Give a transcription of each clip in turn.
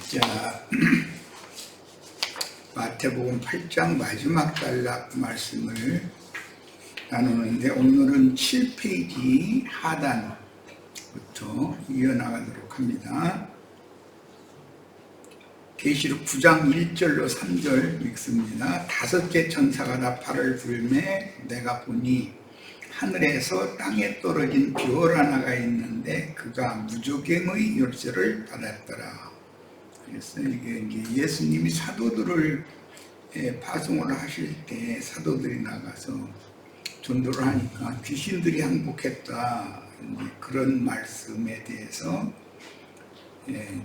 자, 마태복음 8장 마지막 단락 말씀을 나누는데 오늘은 7페이지 하단부터 이어나가도록 합니다. 계시록 9장 1절로 3절 읽습니다. 다섯째 천사가 나팔을 불매 내가 보니 하늘에서 땅에 떨어진 별 하나가 있는데 그가 무저갱의 열쇠를 받았더라. 그래서 이게 이제 예수님이 사도들을 파송을 하실 때 사도들이 나가서 전도를 하니까 귀신들이 항복했다. 그런 말씀에 대해서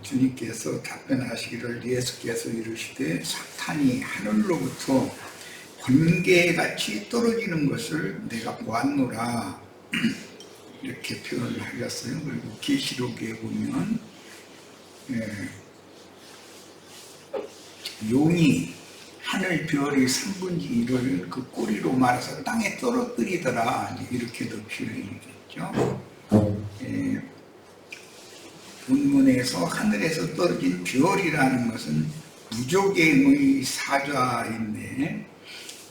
주님께서 답변하시기를 예수께서 이르시되 사탄이 하늘로부터 번개같이 떨어지는 것을 내가 보았노라 이렇게 표현을 하셨어요. 그리고 계시록에 보면 용이 하늘 별의 3분의 1을 그 꼬리로 말아서 땅에 떨어뜨리더라 이렇게도 표현이 됐죠. 본문에서 하늘에서 떨어진 별이라는 것은 무저갱의 사자인데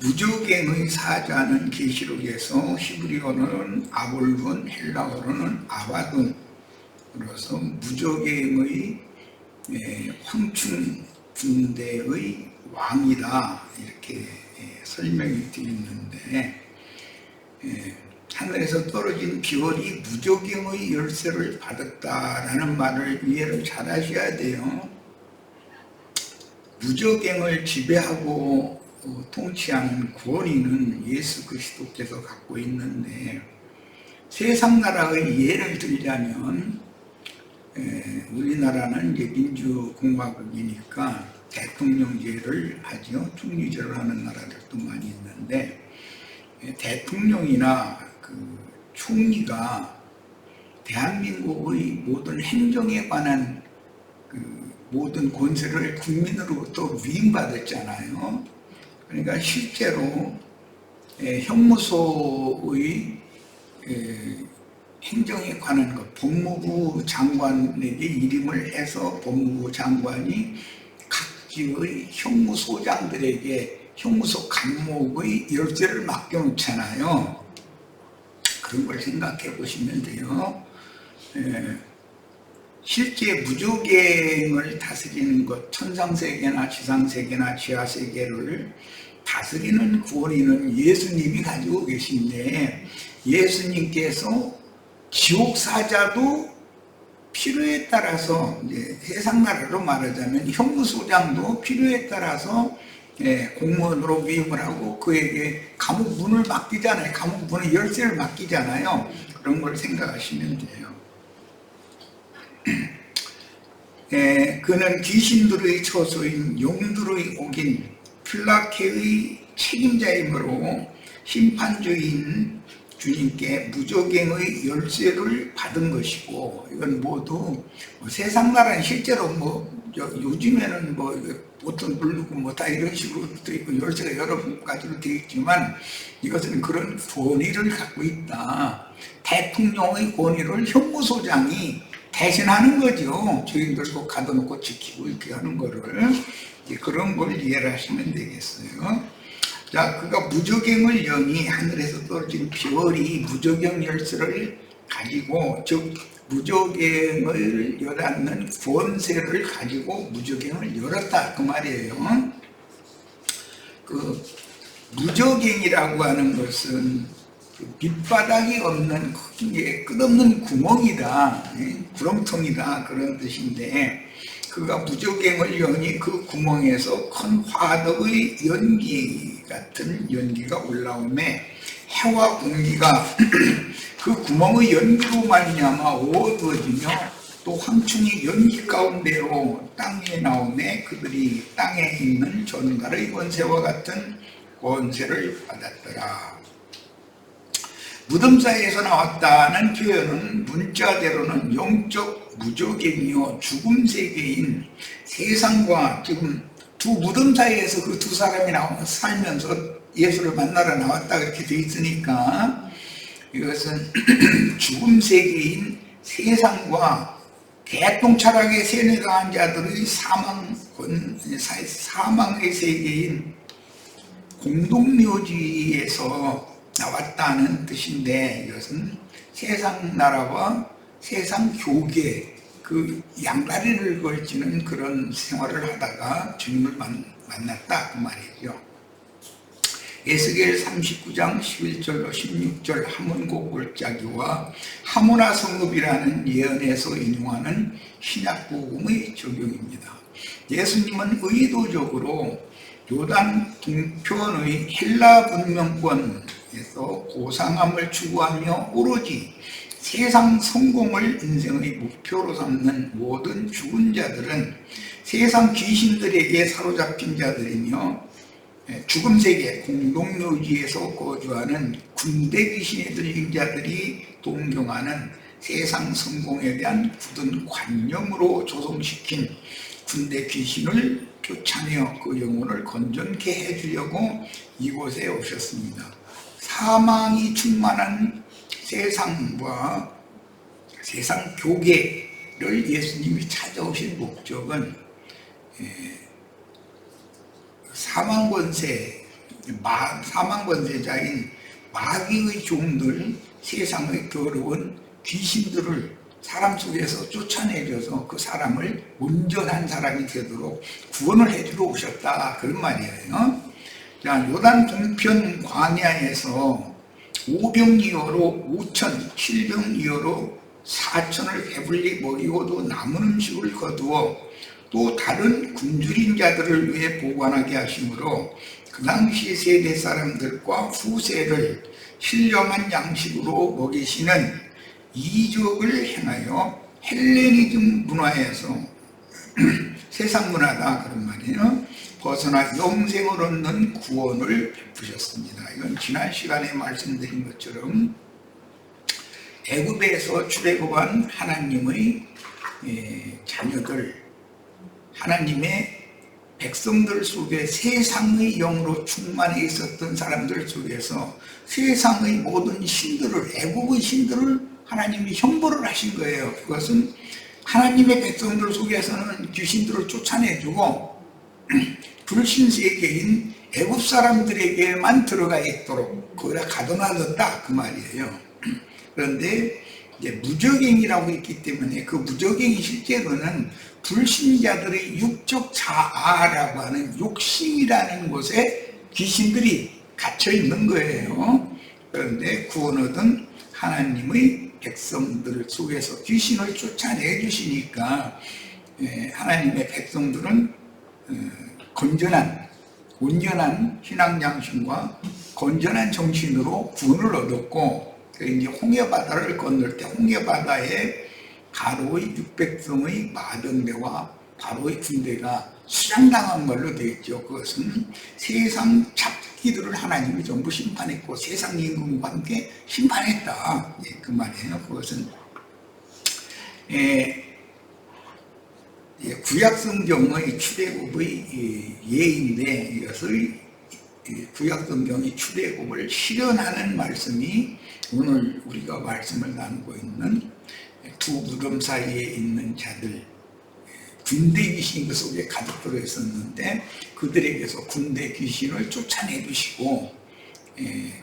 무저갱의 사자는 계시록에서 히브리어로는 아볼돈, 헬라어로는 아바돈으로서 무저갱의 황충 군대의 왕이다 이렇게 설명이 되어 있는데 하늘에서 떨어진 별이 무저갱의 열쇠를 받았다라는 말을 이해를 잘 하셔야 돼요. 무저갱을 지배하고 통치하는 권위는 예수 그리스도께서 갖고 있는데 세상 나라의 예를 들자면 우리나라는 이제 민주공화국이니까 대통령제를 하죠. 총리제를 하는 나라들도 많이 있는데 대통령이나 그 총리가 대한민국의 모든 행정에 관한 그 모든 권세를 국민으로부터 위임받았잖아요. 그러니까 실제로 형무소의 행정에 관한 것, 법무부 장관에게 일임을 해서 법무부 장관이 각지의 형무소장들에게 형무소 감목의 열쇠를 맡겨놓잖아요. 그런 걸 생각해 보시면 돼요. 실제 무저갱을 다스리는 것, 천상세계나 지상세계나 지하세계를 다스리는 권위는 예수님이 가지고 계신데 예수님께서 지옥사자도 필요에 따라서 이제 세상 나라로 말하자면 형무소장도 필요에 따라서 공무원으로 위임을 하고 그에게 감옥 문을 맡기잖아요. 감옥 문의 열쇠를 맡기잖아요. 그런 걸 생각하시면 돼요. 그는 귀신들의 처소인 용들의 옥인 플라케의 책임자이므로 심판주인 주님께 무저갱의 열쇠를 받은 것이고 이건 모두 세상 나라는 실제로 요즘에는 보통 부르고 다 이런 식으로 되어 있고 열쇠가 여러 가지로 되어 있지만 이것은 그런 권위를 갖고 있다. 대통령의 권위를 형무소장이 대신하는 거죠. 주인들도 가둬놓고 지키고 이렇게 하는 거를 그런 걸 이해를 하시면 되겠어요. 자, 그가 무저갱을 여니 하늘에서 떨어진 별이 무저갱 열쇠를 가지고 즉 무저갱을 열었는 권세를 가지고 무저갱을 열었다 그 말이에요. 그 무저갱이라고 하는 것은 밑바닥이 없는 끝없는 구멍이다, 구렁텅이다 그런 뜻인데 그가 무저갱을 여니 그 구멍에서 큰 화덕의 연기 같은 연기가 올라오매 해와 공기가 그 구멍의 연기로 말미암아 어두워지며 또 황충이 연기 가운데로 땅에 나오매 그들이 땅에 있는 전갈의 권세와 같은 권세를 받았더라. 무덤 사이에서 나왔다는 표현은 문자대로는 영적 무저갱이요 죽음 세계인 세상과 지금 두 무덤 사이에서 그 두 사람이 살면서 예수를 만나러 나왔다 그렇게 돼 있으니까 이것은 죽음 세계인 세상과 대똥차락에 세뇌당한 자들의 사망의 세계인 공동묘지에서 나왔다는 뜻인데, 이것은 세상 나라와 세상 교계, 그 양다리를 걸치는 그런 생활을 하다가 주님을 만났다 그 말이죠. 에스겔 39장 11절로 16절 하몬고 골짜기와 하모나 성읍이라는 예언에서 인용하는 신약복음의 적용입니다. 예수님은 의도적으로 요단 동편의 헬라 문명권에서 고상함을 추구하며 오로지 세상 성공을 인생의 목표로 삼는 모든 죽은 자들은 세상 귀신들에게 사로잡힌 자들이며 죽음 세계 공동묘지에서 거주하는 군대 귀신에 들린 자들이 동경하는 세상 성공에 대한 굳은 관념으로 조성시킨 군대 귀신을 쫓아내어 그 영혼을 건전케 해주려고 이곳에 오셨습니다. 사망이 충만한 세상과 세상 교계를 예수님이 찾아오신 목적은 사망권세자인 마귀의 종들, 세상의 더러운 귀신들을 사람 속에서 쫓아내줘서 그 사람을 온전한 사람이 되도록 구원을 해주러 오셨다 그런 말이에요. 자, 요단 동편 광야에서 5병이어로 5천, 7병이어로 4천을 배불리 먹이고도 남은 음식을 거두어 또 다른 굶주린 자들을 위해 보관하게 하심으로 그 당시 세대 사람들과 후세를 신령한 양식으로 먹이시는 이적을 행하여 헬레니즘 문화에서 세상 문화다 그런 말이에요. 벗어나 영생을 얻는 구원을 베푸셨습니다. 이건 지난 시간에 말씀드린 것처럼 애굽에서 출애굽한 하나님의 자녀들, 하나님의 백성들 속에 세상의 영으로 충만해 있었던 사람들 속에서 세상의 모든 신들을, 애국의 신들을 하나님이 형벌을 하신 거예요. 그것은 하나님의 백성들 속에서는 귀신들을 쫓아내주고 불신세계인 애국 사람들에게만 들어가 있도록 거기다 가둬놔뒀다 그 말이에요. 그런데 이제 무적행이라고 있기 때문에 그 무적행이 실제로는 불신자들의 육적 자아라고 하는 욕심이라는 곳에 귀신들이 갇혀 있는 거예요. 그런데 구원 얻은 하나님의 백성들 속에서 귀신을 쫓아내 주시니까 하나님의 백성들은 건전한, 온전한 신앙 양심과 건전한 정신으로 구원을 얻었고, 이제 홍해바다를 건널 때 홍해바다에 바로의 600성의 마병대와 바로의 군대가 수장당한 걸로 되어 있죠. 그것은 세상 잡기들을 하나님이 전부 심판했고 세상 임금과 함께 심판했다. 그 말이에요. 그것은 구약성경의 출애굽의 예인데, 이것을 구약성경의 출애굽을 실현하는 말씀이 오늘 우리가 말씀을 나누고 있는 두 무덤 사이에 있는 자들, 군대 귀신이 그 속에 가득 들어 있었는데 그들에게서 군대 귀신을 쫓아내 주시고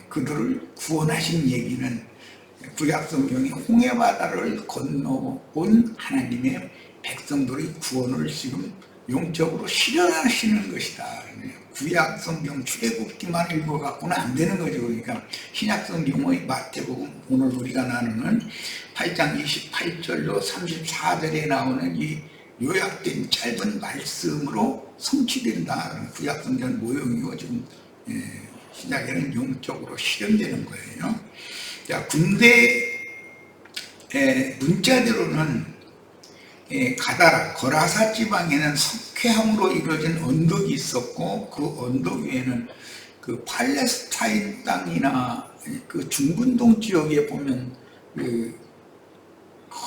그들을 구원하신 얘기는 구약성경이 홍해바다를 건너온 하나님의 백성들의 구원을 지금 영적으로 실현하시는 것이다. 구약성경 출애굽기만 읽어갖고는 안 되는 거죠. 그러니까 신약성경의 마태복음, 오늘 우리가 나누는 8장 28절로 34절에 나오는 이 요약된 짧은 말씀으로 성취된다. 구약성경 모형이고 지금 신약에는 영적으로 실현되는 거예요. 자, 군대 문자대로는 가다라, 거라사 지방에는 석회암으로 이루어진 언덕이 있었고, 그 언덕 위에는 그 팔레스타인 땅이나 그 중근동 지역에 보면 그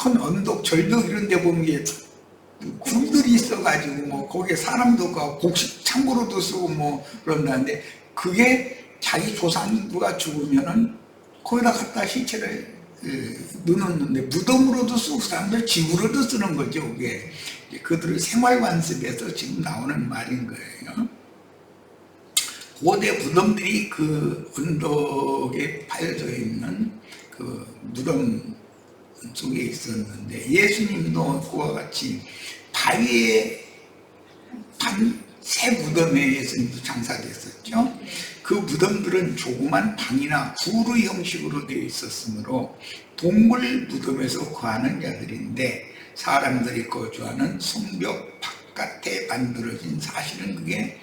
큰 언덕, 절벽 이런 데 보면 게 굴들이 있어가지고 뭐 거기에 사람도 가고 곡식 창고로도 쓰고 뭐 그런다는데, 그게 자기 조상부가 죽으면은 거기다 갖다 시체를 넣었는데 무덤으로도 쓰고 사람들 집으로도 쓰는 거죠. 그게 그들의 생활 관습에서 지금 나오는 말인 거예요. 고대 무덤들이 그 언덕에 파여져 있는 그 무덤 속에 있었는데 예수님도 그와 같이 바위에 새 무덤에 예수님도 장사됐었죠. 그 무덤들은 조그만 방이나 구르 형식으로 되어 있었으므로 동굴 무덤에서 거하는 자들인데 사람들이 거주하는 성벽 바깥에 만들어진 사실은 그게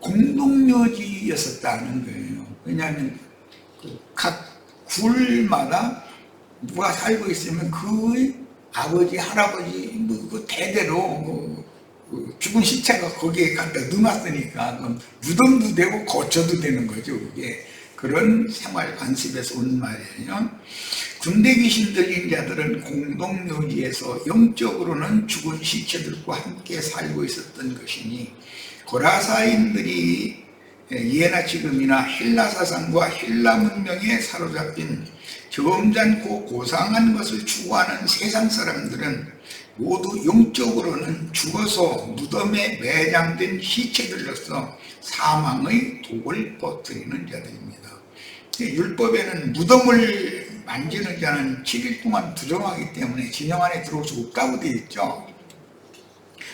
공동묘지였었다는 거예요. 왜냐하면 각 굴마다 누가 살고 있으면 그 아버지, 할아버지 그 대대로 죽은 시체가 거기에 갖다 넣어놨으니까 무덤도 되고 거처도 되는 거죠. 그게 그런 생활 관습에서 온 말이에요. 군대 귀신 들린 자들은 공동묘지에서 영적으로는 죽은 시체들과 함께 살고 있었던 것이니 고라사인들이 예나 지금이나 헬라 사상과 헬라 문명에 사로잡힌 점잖고 고상한 것을 추구하는 세상 사람들은 모두 영적으로는 죽어서 무덤에 매장된 시체들로서 사망의 독을 퍼뜨리는 자들입니다. 율법에는 무덤을 만지는 자는 7일 동안 부정하기 때문에 진영 안에 들어올 수 없다고 되어 있죠.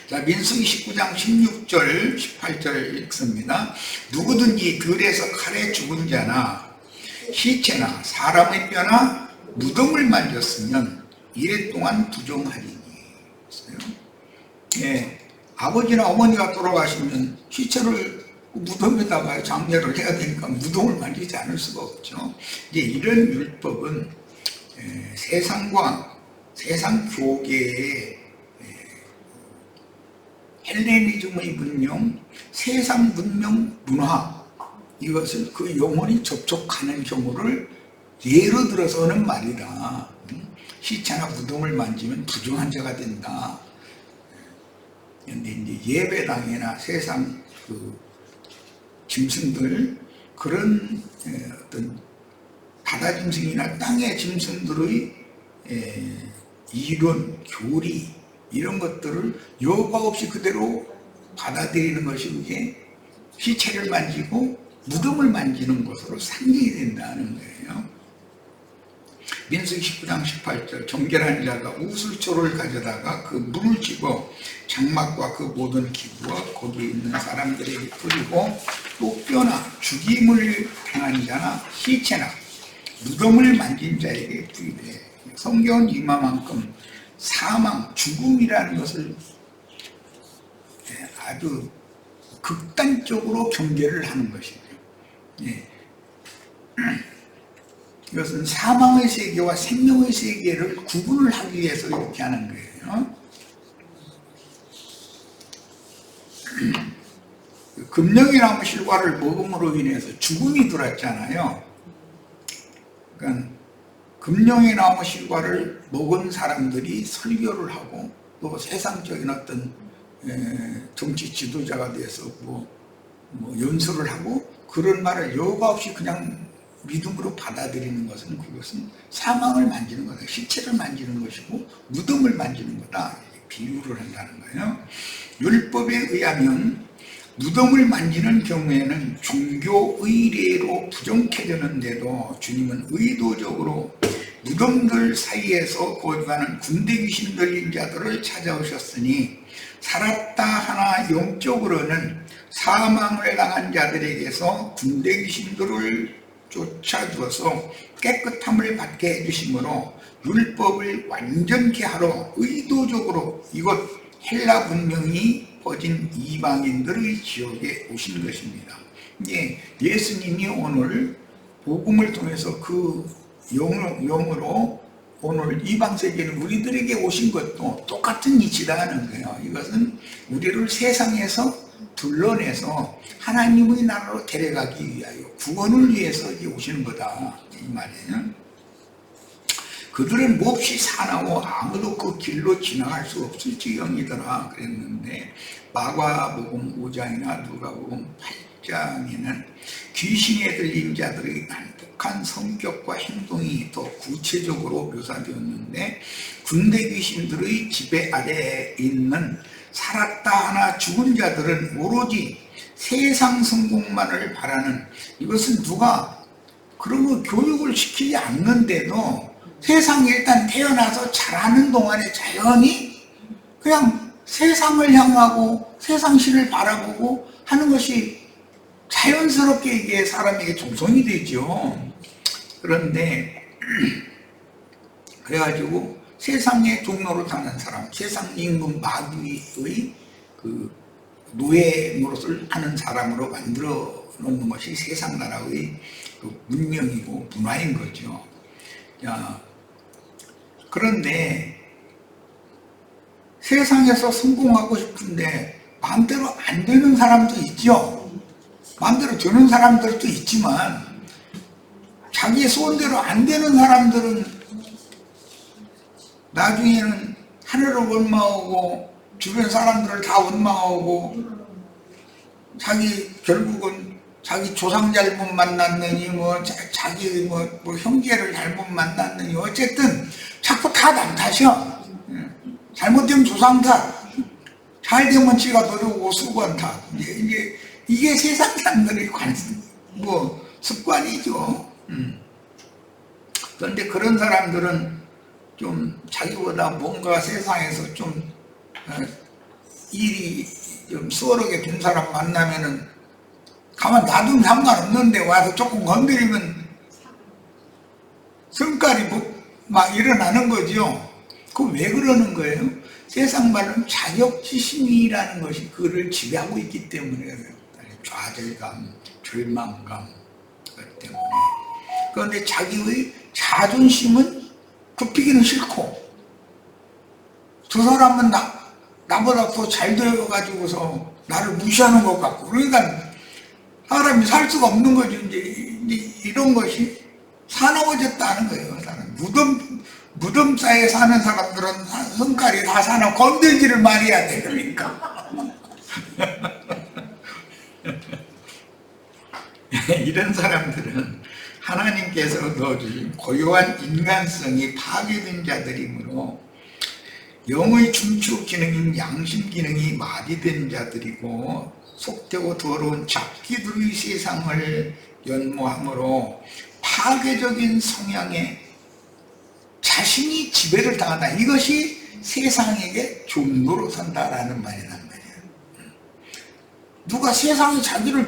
자, 민수기 19장 16절 18절 읽습니다. 누구든지 들에서 칼에 죽은 자나 시체나 사람의 뼈나 무덤을 만졌으면 이래 동안 부정하리니. 예, 아버지나 어머니가 돌아가시면 시체를 무덤에다가 장례를 해야 되니까 무덤을 만지지 않을 수가 없죠. 이제 이런 율법은 세상과 세상 교계의 헬레니즘의 문명, 세상 문명 문화, 이것을 그 영혼이 접촉하는 경우를 예로 들어서 하는 말이다. 시체나 무덤을 만지면 부정한 자가 된다. 그런데 이제 예배당이나 세상 그 짐승들, 그런 어떤 바다 짐승이나 땅의 짐승들의 이론, 교리, 이런 것들을 여과 없이 그대로 받아들이는 것이 그게 시체를 만지고 무덤을 만지는 것으로 상징이 된다는 거예요. 민수기 19장 18절 정결한 자가 우슬초를 가져다가 그 물을 집어 장막과 그 모든 기구와 거기에 있는 사람들에게 뿌리고 또 뼈나 죽임을 행한 자나 시체나 무덤을 만진 자에게 뿌리되. 성경은 이만큼 사망, 죽음이라는 것을 아주 극단적으로 경계를 하는 것이죠. 예. 이것은 사망의 세계와 생명의 세계를 구분을 하기 위해서 이렇게 하는 거예요. 금령이 나무 실과를 먹음으로 인해서 죽음이 들어왔잖아요. 그러니까 금령이 나무 실과를 먹은 사람들이 설교를 하고 또 세상적인 어떤 정치 지도자가 돼서 뭐 연설을 하고 그런 말을 여과 없이 그냥 믿음으로 받아들이는 것은 그것은 사망을 만지는 거다. 시체를 만지는 것이고 무덤을 만지는 거다. 비유를 한다는 거예요. 율법에 의하면 무덤을 만지는 경우에는 종교 의례로 부정해졌는데도 주님은 의도적으로 무덤들 사이에서 거주하는 군대 귀신 들린 자들을 찾아오셨으니 살았다 하나 영적으로는 사망을 당한 자들에게서 군대 귀신들을 쫓아주어서 깨끗함을 받게 해주심으로 율법을 완전케 하러 의도적으로 이곳 헬라 문명이 퍼진 이방인들의 지역에 오신 것입니다. 예수님이 오늘 복음을 통해서 그 영으로 오늘 이방 세계는 우리들에게 오신 것도 똑같은 이치다 하는 거예요. 이것은 우리를 세상에서 둘러내서 하나님의 나라로 데려가기 위하여 구원을 위해서 오시는 거다 이 말이에요. 그들은 몹시 사나워 아무도 그 길로 지나갈 수 없을 지경이더라 그랬는데 마가복음 5장이나 누가복음 16장에는 귀신에 들린 자들의 난폭한 성격과 행동이 더 구체적으로 묘사되었는데, 군대 귀신들의 지배 아래에 있는 살았다 하나 죽은 자들은 오로지 세상 성공만을 바라는, 이것은 누가 그러면 교육을 시키지 않는데도 세상에 일단 태어나서 자라는 동안에 자연히 그냥 세상을 향하고 세상실을 바라보고 하는 것이 자연스럽게 이게 사람에게 조성이 되죠. 그런데 그래가지고 세상의 종로로 타는 사람, 세상 임금 마귀의 그 노예 노릇을 하는 사람으로 만들어 놓는 것이 세상 나라의 그 문명이고 문화인 거죠. 자, 그런데 세상에서 성공하고 싶은데 마음대로 안 되는 사람도 있죠. 마음대로 되는 사람들도 있지만 자기 소원대로 안 되는 사람들은 나중에는 하늘을 원망하고 주변 사람들을 다 원망하고 자기 결국은 자기 조상 잘못 만났느니 자기 형제를 잘못 만났느니 어쨌든 자꾸 다 남 탓이야. 잘못되면 조상 탓, 잘 되면 지가 노력하고 수고한 탓. 이게 세상 사람들의 습관이죠. 그런데 그런 사람들은 좀 자기보다 뭔가 세상에서 좀 일이 좀 수월하게 된 사람 만나면은 가만 놔두면 상관없는데 와서 조금 건드리면 성깔이 막 일어나는 거죠. 그 왜 그러는 거예요? 세상 말로는 자격지심이라는 것이 그를 지배하고 있기 때문에 그래요. 좌절감, 절망감 때문에. 그런데 자기의 자존심은 굽히기는 싫고, 저 사람은 나보다 더 잘 되어가지고서 나를 무시하는 것 같고, 그러니까 사람이 살 수가 없는 거죠. 이제 이런 것이 사나워졌다는 거예요. 무덤 사이에 사는 사람들은 성깔이 다 사나 건들지를 말해야 돼. 그러니까 이런 사람들은 하나님께서 넣어주신 고요한 인간성이 파괴된 자들이므로 영의 중추 기능인 양심 기능이 마비된 자들이고 속되고 더러운 잡기들의 세상을 연모하므로 파괴적인 성향에 자신이 지배를 당한다. 이것이 세상에게 종로로 산다라는 말이란 말이에요. 누가 세상이 자기를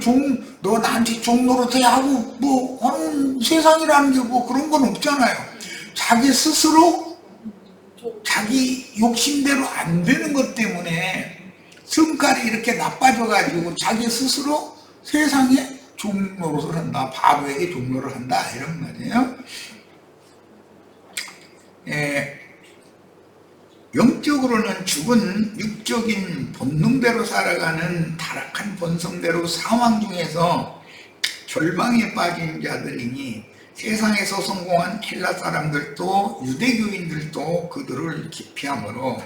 너 나한테 종로로 돼 하고 세상이라는 게 그런 건 없잖아요. 자기 스스로 자기 욕심대로 안 되는 것 때문에 성깔이 이렇게 나빠져가지고 자기 스스로 세상에 종로를 한다. 바보에게 종로를 한다. 이런 말이에요. 영적으로는 죽은 육적인 본능대로 살아가는 타락한 본성대로 상황 중에서 절망에 빠진 자들이니 세상에서 성공한 헬라 사람들도 유대교인들도 그들을 기피하므로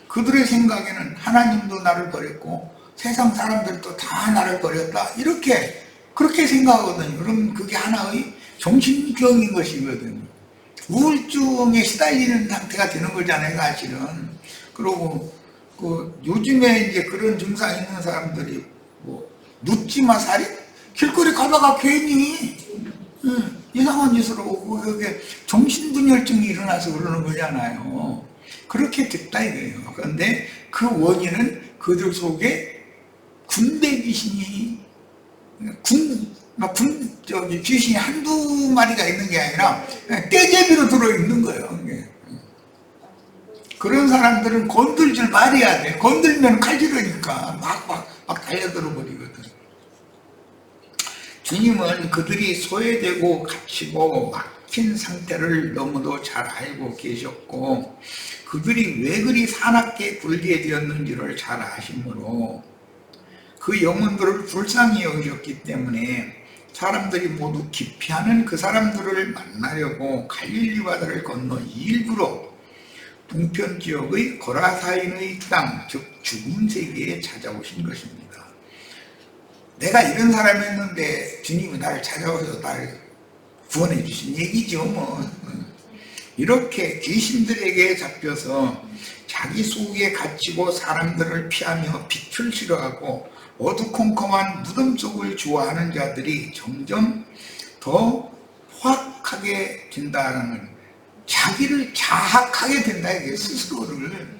그들의 생각에는 하나님도 나를 버렸고 세상 사람들도 다 나를 버렸다. 그렇게 생각하거든요. 그럼 그게 하나의 정신병인 것이거든요. 우울증에 시달리는 상태가 되는 거잖아요, 사실은. 그리고 요즘에 이제 그런 증상 있는 사람들이 묻지마 살인? 길거리 가다가 괜히 이상한 짓을 하고 그게 정신분열증이 일어나서 그러는 거잖아요. 그렇게 됐다 이거예요. 그런데 그 원인은 그들 속에 군대 귀신이 귀신이 한두 마리가 있는 게 아니라 떼제비로 들어있는 거예요. 그런 사람들은 건들질 말해야 돼. 건들면 칼질하니까 막 달려들어 버리거든. 주님은 그들이 소외되고 갇히고 막힌 상태를 너무도 잘 알고 계셨고 그들이 왜 그리 사납게 굴게 되었는지를 잘 아시므로 그 영혼들을 불쌍히 여기셨기 때문에 사람들이 모두 기피하는 그 사람들을 만나려고 갈릴리 바다를 건너 일부러 동편 지역의 거라사인의 땅, 즉 죽은 세계에 찾아오신 것입니다. 내가 이런 사람이었는데 주님이 나를 찾아와서 나를 구원해 주신 얘기죠. 뭐 이렇게 귀신들에게 잡혀서 자기 속에 갇히고 사람들을 피하며 빛을 싫어하고 어두컴컴한 무덤 속을 좋아하는 자들이 점점 더 포악하게 된다는, 자기를 자학하게 된다, 이게 스스로를.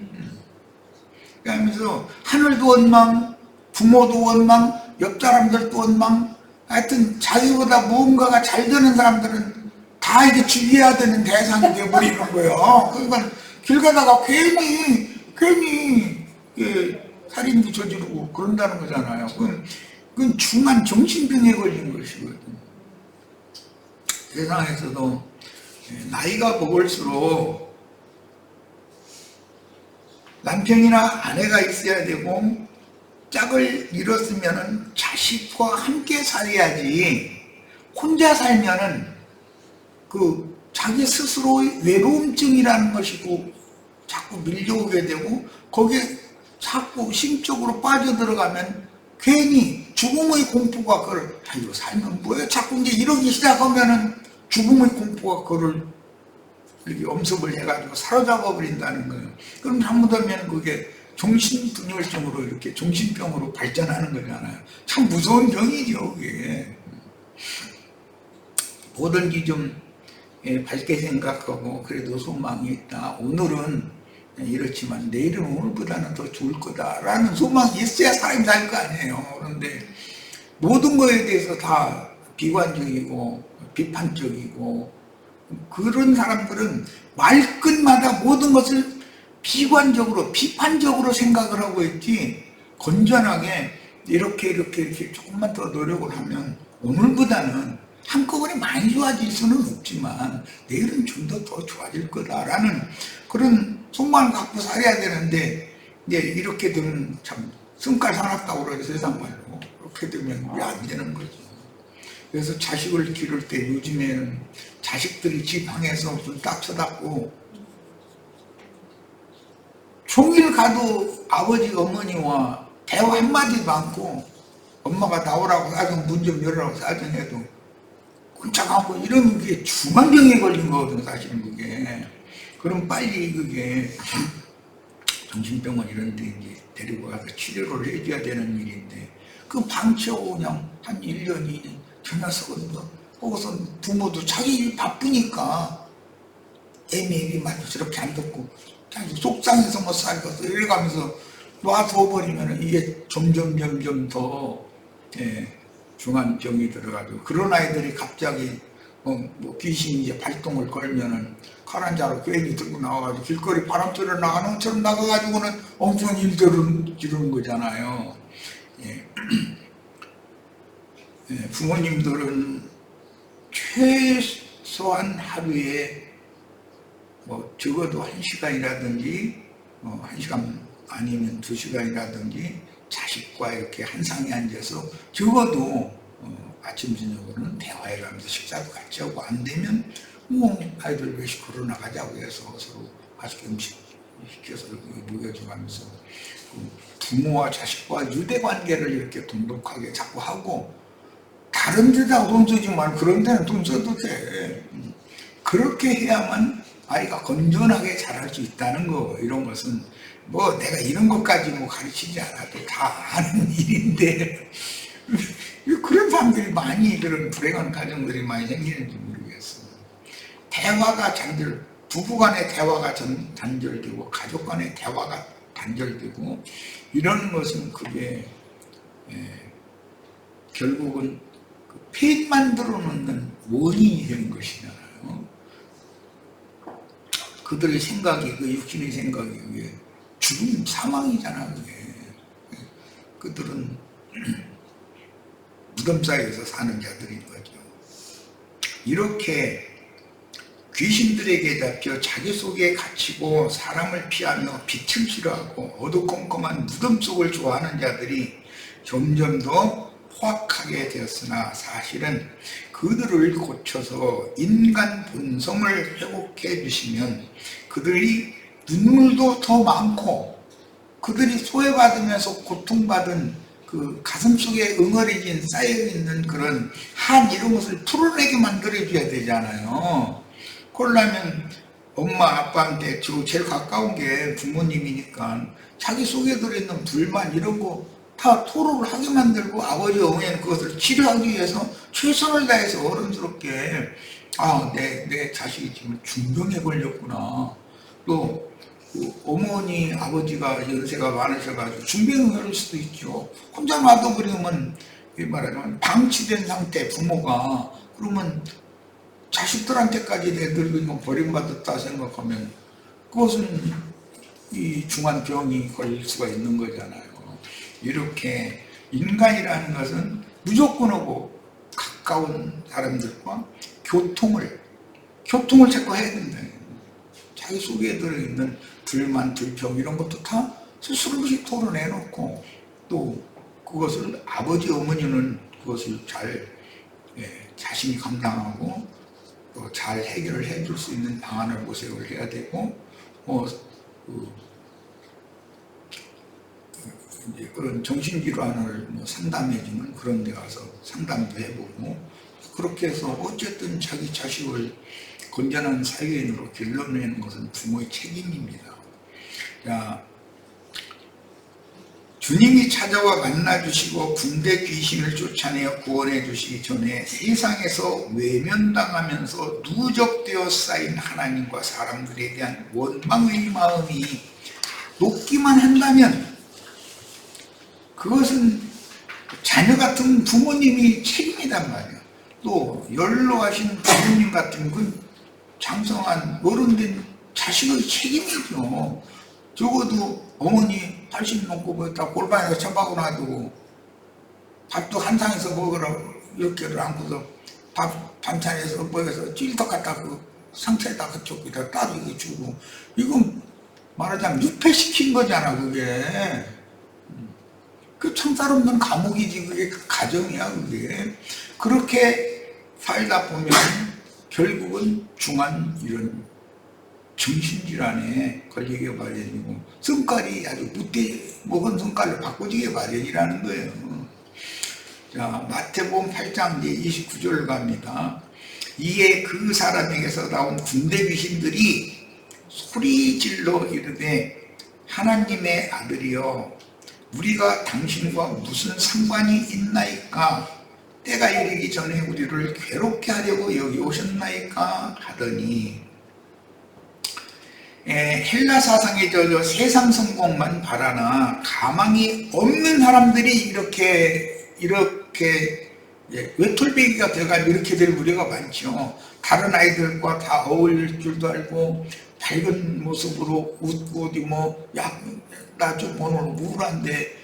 그러면서 하늘도 원망, 부모도 원망, 옆 사람들도 원망, 하여튼 자기보다 무언가가 잘 되는 사람들은 다 이게 죽여야 되는 대상이 되어버리는 거예요. 그러니까 길 가다가 괜히 살인도 저지르고 그런다는 거잖아요. 그건 중한 정신병에 걸린 것이거든요. 세상에서도 나이가 먹을수록 남편이나 아내가 있어야 되고, 짝을 잃었으면 자식과 함께 살아야지, 혼자 살면은 그 자기 스스로의 외로움증이라는 것이고 자꾸 밀려오게 되고, 거기에 자꾸 심적으로 빠져들어가면 괜히 죽음의 공포가 그걸, 아이고 살면 뭐야, 자꾸 이제 이러기 시작하면은 죽음의 공포가 그를 이렇게 엄습을 해가지고 사로잡아 버린다는 거예요. 그럼 잘못하면 그게 정신분열증으로, 이렇게 정신병으로 발전하는 거잖아요. 참 무서운 병이죠, 그게. 뭐든지 좀 밝게 생각하고, 그래도 소망이 있다, 오늘은 이렇지만 내일은 오늘보다는 더 좋을 거다라는 소망이 있어야 사람이 살 거 아니에요. 그런데 모든 거에 대해서 다 비관적이고 비판적이고, 그런 사람들은 말끝마다 모든 것을 비관적으로 비판적으로 생각을 하고 있지, 건전하게 이렇게 조금만 더 노력을 하면 오늘보다는 한꺼번에 많이 좋아질 수는 없지만 내일은 좀 더 좋아질 거다라는 그런 속마음을 갖고 살아야 되는데, 이제 이렇게 되면 참 성깔 사납다고 그러죠, 세상 말로. 그렇게 되면 왜 안 되는 거죠. 그래서 자식을 기를 때 요즘에는 자식들이 집 방에서 좀 딱 쳐다보고, 종일 가도 아버지 어머니와 대화 한마디도 않고, 엄마가 나오라고 사정, 문 좀 열으라고 사정해도 꼼짝하고 이러면 그게 중환병에 걸린 거거든요, 사실은 그게. 그럼 빨리 그게 정신병원 이런 데 이제 데리고 가서 치료를 해줘야 되는 일인데, 그 방치하고 그냥 한 1년, 2년, 저 녀석은 뭐, 거기서 부모도 자기 일 바쁘니까 애미 말도 저렇게 안 듣고, 자기 속상해서 뭐 살겠어 이래가면서 놔둬버리면 이게 점점 더 중한 병이 들어가지고, 그런 아이들이 갑자기 뭐 귀신이 이제 발동을 걸면은 칼 한 자루 괜히 들고 나와가지고 길거리 바람 쐬러 나가는 것처럼 나가가지고는 엄청난 일들을 지르는 거잖아요. 예. 예, 부모님들은 최소한 하루에 뭐 적어도 1시간이라든지 1시간 아니면 2시간이라든지 자식과 이렇게 한 상에 앉아서 적어도 아침 저녁으로는 대화해가면서 식사도 같이 하고, 안 되면 뭐 아이들 외식 걸어 나가자고 해서 서로 맛있게 음식 시켜서 먹여줘가면서 부모와 자식과 유대관계를 이렇게 돈독하게 자꾸 하고, 다른 데다 돈 쓰지 말고 그런 데는 돈 써도 돼. 그렇게 해야만 아이가 건전하게 자랄 수 있다는 거. 이런 것은 뭐 내가 이런 것까지 뭐 가르치지 않아도 다 아는 일인데 그런 사람들이 많이, 그런 불행한 가정들이 많이 생기는지 모르겠어요. 대화가 부부 간의 대화가 단절되고 가족 간의 대화가 단절되고, 이런 것은 그게 결국은 폐인 만들어 놓는 원인이 되는 것이잖아요. 그들의 생각이, 그 육신의 생각이 그게 죽음, 사망이잖아, 그게. 그들은 무덤 사이에서 사는 자들인 거죠. 이렇게 귀신들에게 잡혀 자기 속에 갇히고 사람을 피하며 빛을 싫어하고 어두컴컴한 무덤 속을 좋아하는 자들이 점점 더 포악하게 되었으나, 사실은 그들을 고쳐서 인간 본성을 회복해 주시면 그들이 눈물도 더 많고, 그들이 소외받으면서 고통받은 그 그 가슴 속에 응어리진 쌓여있는 그런 한 이런 것을 풀어내게 만들어줘야 되잖아요. 그러려면 엄마 아빠한테 제일 가까운 게 부모님이니까 자기 속에 들어있는 불만 이런 거 다 토로를 하게 만들고 아버지 어머니는 그것을 치료하기 위해서 최선을 다해서 어른스럽게 내 자식이 지금 중병에 걸렸구나. 또 어머니 아버지가 연세가 많으셔가지고 중병이 걸릴 수도 있죠. 혼자 놔둬버리면 말하자면 방치된 상태 부모가 그러면 자식들한테까지 내들고 있는 버림받았다 생각하면 그것은 이 중한 병이 걸릴 수가 있는 거잖아요. 이렇게 인간이라는 것은 무조건하고 가까운 사람들과 교통을 자꾸 해야 된다. 자기 속에 들어있는 불만, 불평 이런 것도 다 스스로씩 토론해놓고 또 그것을 아버지 어머니는 그것을 잘 자신이 감당하고 또 잘 해결을 해줄 수 있는 방안을 모색을 해야 되고 이제 그런 정신질환을 상담해주는 그런 데 가서 상담도 해보고 그렇게 해서 어쨌든 자기 자식을 건전한 사회인으로 길러내는 것은 부모의 책임입니다. 자, 주님이 찾아와 만나주시고 군대 귀신을 쫓아내어 구원해 주시기 전에 세상에서 외면당하면서 누적되어 쌓인 하나님과 사람들에 대한 원망의 마음이 높기만 한다면 그것은 자녀 같은 부모님이 책임이란 말이에요. 또 연로하신 부모님 같은 그 장성한 어른된 자식의 책임이죠. 적어도 어머니 80 넘고 다 골반에서 처박아 놔두고 밥도 한 상에서 먹으라고 이렇게를 안고서 밥 반찬에서 먹어서 찔떡 갖다 그 상처에다가 저기다 따로 이거 주고 이건 말하자면 유폐시킨 거잖아 그게. 그 참살 없는 감옥이지 그게 그 가정이야 그게. 그렇게 살다 보면 결국은 중한 이런 정신질환에 걸리게 마련이고 성깔이 아주 못돼 먹은 성깔로 바꿔지게 마련이라는 거예요. 자, 마태복음 8장 29절 갑니다. 이에 그 사람에게서 나온 군대 귀신들이 소리질러 이르되 하나님의 아들이여 우리가 당신과 무슨 상관이 있나이까 때가 이르기 전에 우리를 괴롭게 하려고 여기 오셨나이까 하더니 헬라 사상에 젖어 세상 성공만 바라나 가망이 없는 사람들이 이렇게 외톨배기가 돼가지고 이렇게 될 우려가 많죠. 다른 아이들과 다 어울릴 줄도 알고 밝은 모습으로 웃고 어디 나 좀 오늘 우울한데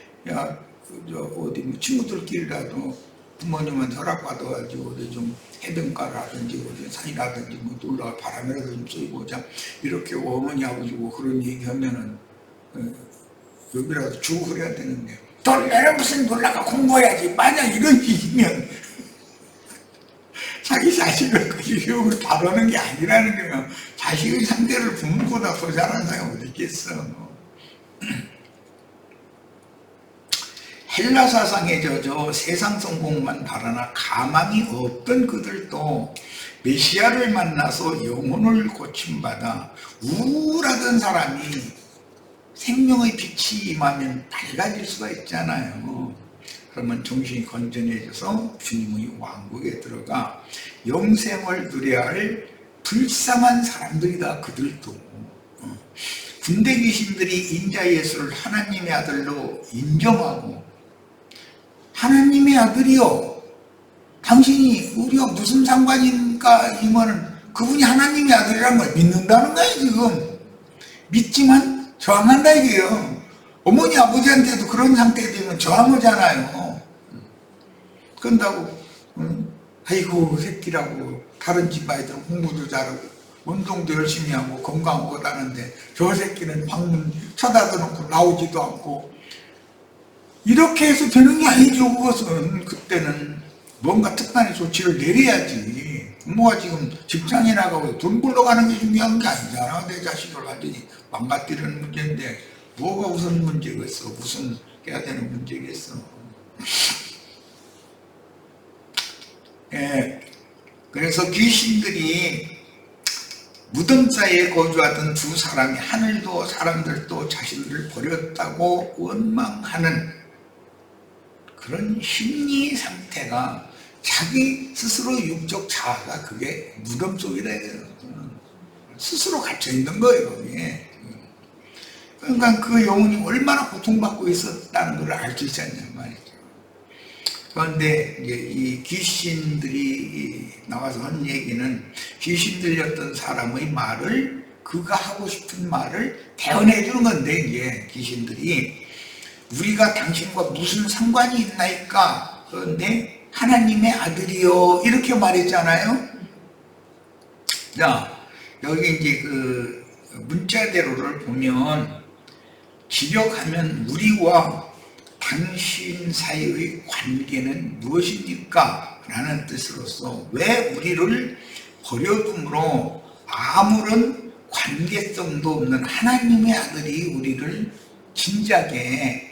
어디 친구들끼리라도 부모님은 허락받아가지고 어디 좀 해변가라든지 어디 산이라든지 놀러 바람이라도 좀 쐬고 오자 이렇게 어머니 아버지고 그런 얘기하면은 여기라도 주고 그래야 되는데 내가 무슨 놀라가 공부해야지 만약 이런 얘기면 자기 자식을 그 유혹을 다루는 게 아니라는 거면 자식의 상대를 부모보다 더 잘하는 사람이 어디 있겠어. 헬라 사상에 젖어 세상 성공만 바라나 가망이 없던 그들도 메시아를 만나서 영혼을 고침받아 우울하던 사람이 생명의 빛이 임하면 밝아질 수가 있잖아요. 그러면 정신이 건전해져서 주님의 왕국에 들어가 영생을 누려야 할 불쌍한 사람들이다 그들도. 군대 귀신들이 인자 예수를 하나님의 아들로 인정하고 하나님의 아들이요 당신이 우리와 무슨 상관인가 이면은 그분이 하나님의 아들이라는 걸 믿는다는 거예요. 지금 믿지만 저항한다 이게요. 어머니 아버지한테도 그런 상태 되면 저항하잖아요. 그런다고 아이고 새끼라고 다른 집 아이들은 공부도 잘하고 운동도 열심히 하고 건강하고 하는데 저 새끼는 방문 쳐다도 놓고 나오지도 않고 이렇게 해서 되는 게 아니죠. 그것은 그때는 뭔가 특단의 조치를 내려야지. 부모가 지금 직장에 나가고 돈 벌러 가는 게 중요한 게 아니잖아. 내 자식을 완전히 망가뜨리는 문제인데 뭐가 우선 문제겠어. 무슨 해야 되는 문제겠어. 예, 그래서 귀신들이 무덤 사이에 거주하던 두 사람이 하늘도 사람들도 자신들을 버렸다고 원망하는 그런 심리 상태가 자기 스스로 육적 자아가 그게 무덤 속이라 해요. 스스로 갇혀 있는 거예요, 거기에. 그러니까 그 영혼이 얼마나 고통받고 있었다는 걸 알 수 있잖아요, 말이죠. 그런데 이제 이 귀신들이 나와서 한 얘기는 귀신 들렸던 사람의 말을 그가 하고 싶은 말을 대언해 주는 건데 이제 귀신들이 우리가 당신과 무슨 상관이 있나이까 그런데 하나님의 아들이요 이렇게 말했잖아요. 자 여기 이제 그 문자대로를 보면 지적하면 우리와 당신 사이의 관계는 무엇입니까? 라는 뜻으로서 왜 우리를 버려둠으로 아무런 관계성도 없는 하나님의 아들이 우리를 진작에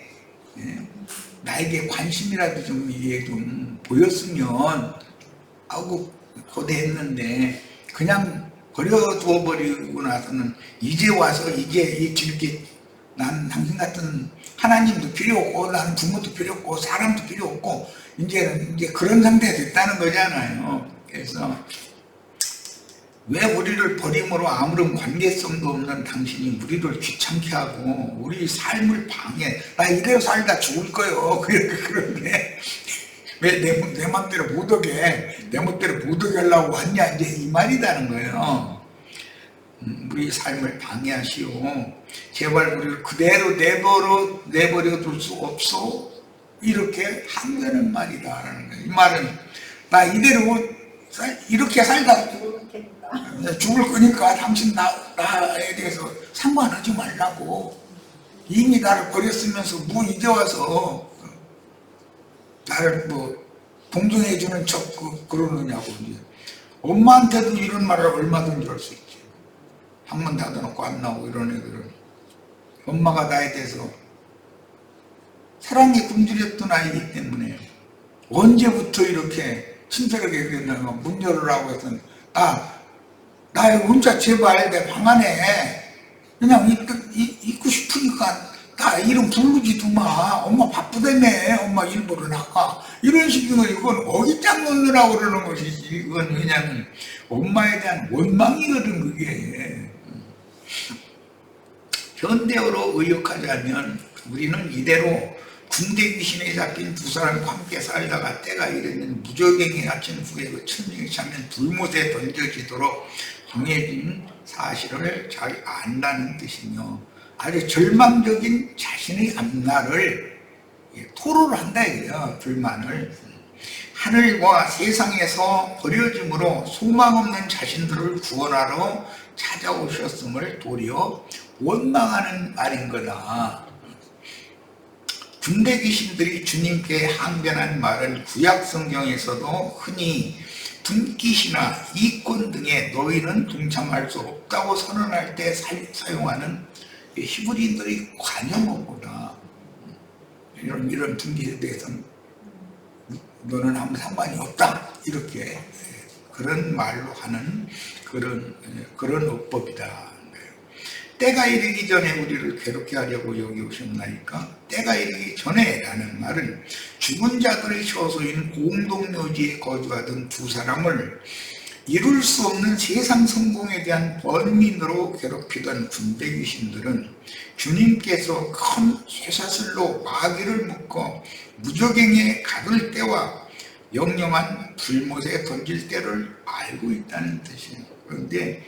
나에게 관심이라도 좀 이게 좀 보였으면 하고 고대했는데 그냥 버려두어 버리고 나서는 이제 와서 이제 이렇게 난 당신 같은 하나님도 필요 없고 나는 부모도 필요 없고 사람도 필요 없고 이제 그런 상태가 됐다는 거잖아요. 그래서 왜 우리를 버림으로 아무런 관계성도 없는 당신이 우리를 귀찮게 하고 우리 삶을 방해 나 이대로 살다 죽을 거요 그런데 왜 내 맘대로 못 오게 내 맘대로 못 오게 하려고 왔냐 이제 이 말이라는 거예요. 우리 삶을 방해하시오. 제발 우리를 그대로 내버려 둘 수 없소. 이렇게 한다는 말이다라는 거예요. 이 말은 나 이대로 이렇게 살다 죽을 거니까 당신 나에 대해서 상관하지 말라고. 이미 나를 버렸으면서 뭐 이제 와서 나를 뭐 동정해주는 척 그러느냐고. 엄마한테도 이런 말을 얼마든지 할 수 있지. 한문 닫아놓고 안 나오고 이런 애들은 엄마가 나에 대해서 사랑이 굶주렸던 아이기 때문에 언제부터 이렇게 친절하게 그랬냐고 문 열으라고 해서 나 혼자 제발 내 방 안에 그냥 있고 싶으니까 나 이름 부르지도 마. 엄마 바쁘다며. 엄마 일 보러 나가. 이런 식이면 이건 어깃장 놓느라고 그러는 것이지. 이건 그냥 엄마에 대한 원망이거든 그게. 현대어로 의역하자면 우리는 이대로 군대 귀신에 잡힌 두 사람과 함께 살다가 때가 이르면 무적행에 갇힌 후에 그 천명이 차면 불못에 던져지도록 정해진 사실을 잘 안다는 뜻이며 아주 절망적인 자신의 앞날을 토로를 한다 이거예요. 불만을 하늘과 세상에서 버려짐으로 소망 없는 자신들을 구원하러 찾아오셨음을 도리어 원망하는 말인 거다. 군대 귀신들이 주님께 항변한 말은 구약 성경에서도 흔히 분깃이나 이권 등에 너희는 동참할 수 없다고 선언할 때 사용하는 히브리인들의 관용어보다 이런 분깃에 대해서는 너는 아무 상관이 없다 이렇게 그런 말로 하는 그런 어법이다. 때가 이르기 전에 우리를 괴롭게 하려고 여기 오셨나이까? 때가 이르기 전에 라는 말은 죽은 자들의 처소인 공동묘지에 거주하던 두 사람을 이룰 수 없는 세상 성공에 대한 번민으로 괴롭히던 군대 귀신들은 주님께서 큰 쇠사슬로 마귀를 묶어 무적행에 가둘 때와 영영한 불못에 던질 때를 알고 있다는 뜻이에요. 그런데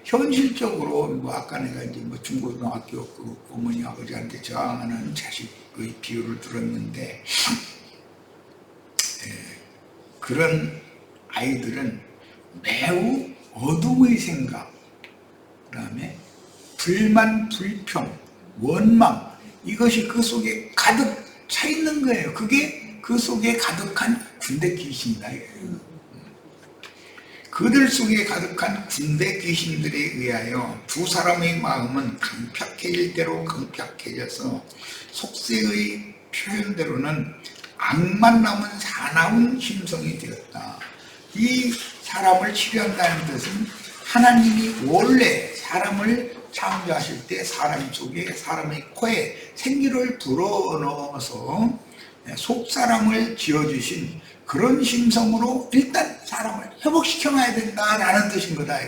현실적으로 뭐 아까 내가 이제 뭐 중고등학교 그 어머니 아버지한테 저항하는 자식의 비유를 들었는데 그런 아이들은 매우 어둠의 생각, 그다음에 불만, 불평, 원망 이것이 그 속에 가득 차 있는 거예요. 그게 그 속에 가득한 군대 귀신이다. 그들 속에 가득한 군대 귀신들에 의하여 두 사람의 마음은 강팍해질 대로 강팍해져서 속세의 표현대로는 악만 남은 사나운 심성이 되었다. 이 사람을 치료한다는 뜻은 하나님이 원래 사람을 창조하실 때 사람 속에 사람의 코에 생기를 불어넣어서 속사람을 지어주신 그런 심성으로 일단 사람을 회복시켜놔야 된다라는 뜻인 거다.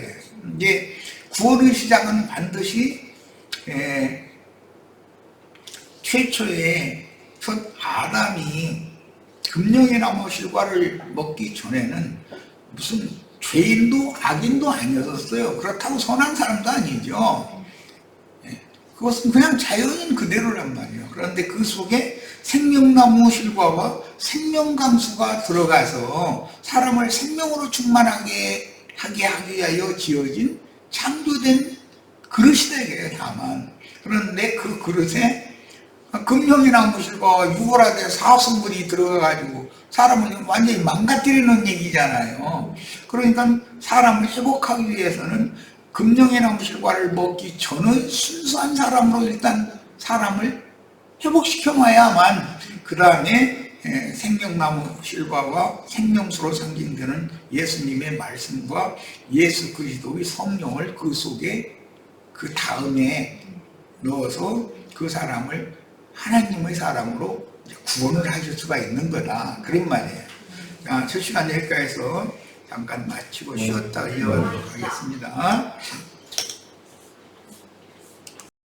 이게 구원의 시작은 반드시 최초의 첫 아담이 금령의 나무 실과를 먹기 전에는 무슨 죄인도 악인도 아니었어요. 그렇다고 선한 사람도 아니죠. 그것은 그냥 자연인 그대로란 말이에요. 그런데 그 속에 생명나무 실과와 생명강수가 들어가서 사람을 생명으로 충만하게 하기 위하여 지어진 창조된 그릇이다 이게 다만. 그런데 그 그릇에 금령이나무 실과와 유월화된 사순물이 들어가가지고 사람을 완전히 망가뜨리는 얘기잖아요. 그러니까 사람을 회복하기 위해서는 금령이나무 실과를 먹기 전의 순수한 사람으로 일단 사람을 회복시켜놔야만 그 다음에 생명나무 실과와 생명수로 상징되는 예수님의 말씀과 예수 그리스도의 성령을 그 속에 그 다음에 넣어서 그 사람을 하나님의 사람으로 구원을 하실 수가 있는 거다. 그런 말이에요. 자, 첫 시간 여기까지서 잠깐 마치고 쉬었다 이어가도록 하겠습니다.